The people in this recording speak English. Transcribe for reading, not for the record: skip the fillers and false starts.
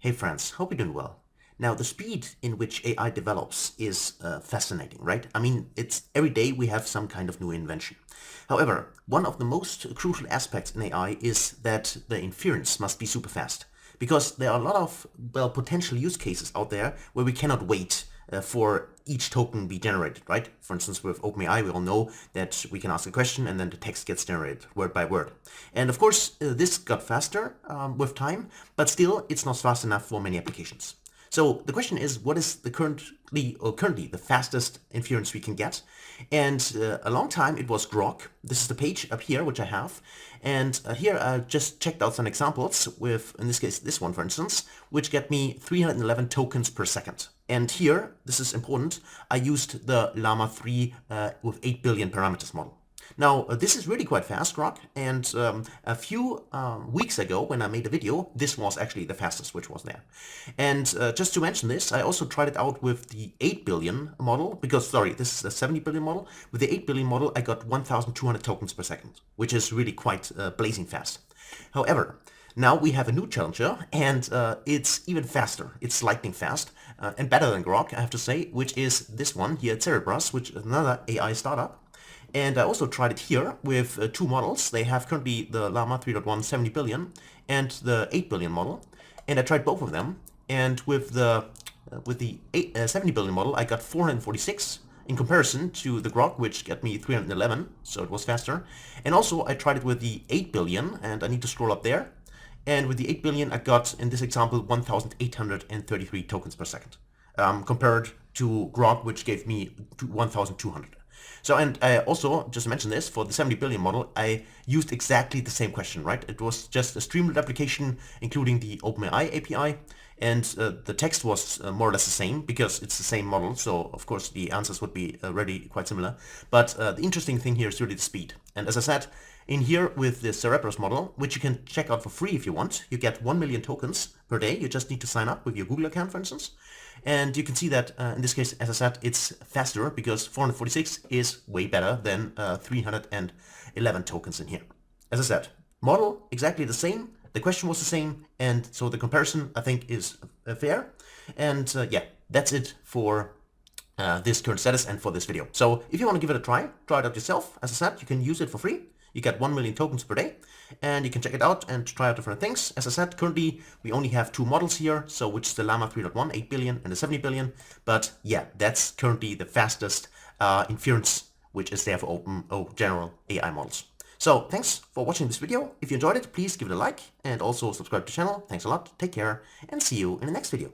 Hey friends, hope you're doing well. Now, the speed in which AI develops is fascinating, right? I mean, it's every day we have some kind of new invention. However, one of the most crucial aspects in AI is that the inference must be super fast. Because there are a lot of, well, potential use cases out there where we cannot wait for each token be generated, right? For instance, with OpenAI, we all know that we can ask a question and then the text gets generated word by word. And of course, this got faster with time, but still it's not fast enough for many applications. So the question is, what is the currently the fastest inference we can get? And a long time it was Grok. This is the page up here which I have, and here I just checked out some examples with, in this case, this one for instance, which get me 311 tokens per second. And here, this is important, I used the Llama 3 with 8 billion parameters model. Now, this is really quite fast, Grok, and a few weeks ago when I made a video, this was actually the fastest which was there. And just to mention this, I also tried it out with the 8 billion model, because, sorry, this is the 70 billion model. With the 8 billion model, I got 1,200 tokens per second, which is really quite blazing fast. However, now we have a new challenger, and it's even faster. It's lightning fast, and better than Grok, I have to say, which is this one here, Cerebras, which is another AI startup. And I also tried it here with two models. They have currently the Llama 3.1 70 billion and the 8 billion model. And I tried both of them. And with the 70 billion model, I got 446 in comparison to the Grok, which got me 311, so it was faster. And also I tried it with the 8 billion, and I need to scroll up there. And with the 8 billion, I got, in this example, 1,833 tokens per second, compared to Grok, which gave me 1,200. So, and I also, just to mention this, for the 70 billion model, I used exactly the same question, right? It was just a Streamlit application, including the OpenAI API, and the text was more or less the same, because it's the same model, so of course the answers would be already quite similar. But the interesting thing here is really the speed. And as I said, in here with the Cerebras model, which you can check out for free if you want, you get 1 million tokens per day. You just need to sign up with your Google account, for instance. And you can see that in this case, as I said, it's faster because 446 is way better than 311 tokens in here. As I said, model exactly the same, the question was the same, and so the comparison, I think, is fair. And yeah, that's it for this current status and for this video. So if you want to give it a try it out yourself. As I said, you can use it for free. You get 1 million tokens per day, and you can check it out and try out different things. As I said, currently we only have two models here, so which is the Llama 3.1, 8 billion, and the 70 billion. But yeah, that's currently the fastest inference which is there for general AI models. So thanks for watching this video. If you enjoyed it, please give it a like and also subscribe to the channel. Thanks a lot, take care, and see you in the next video.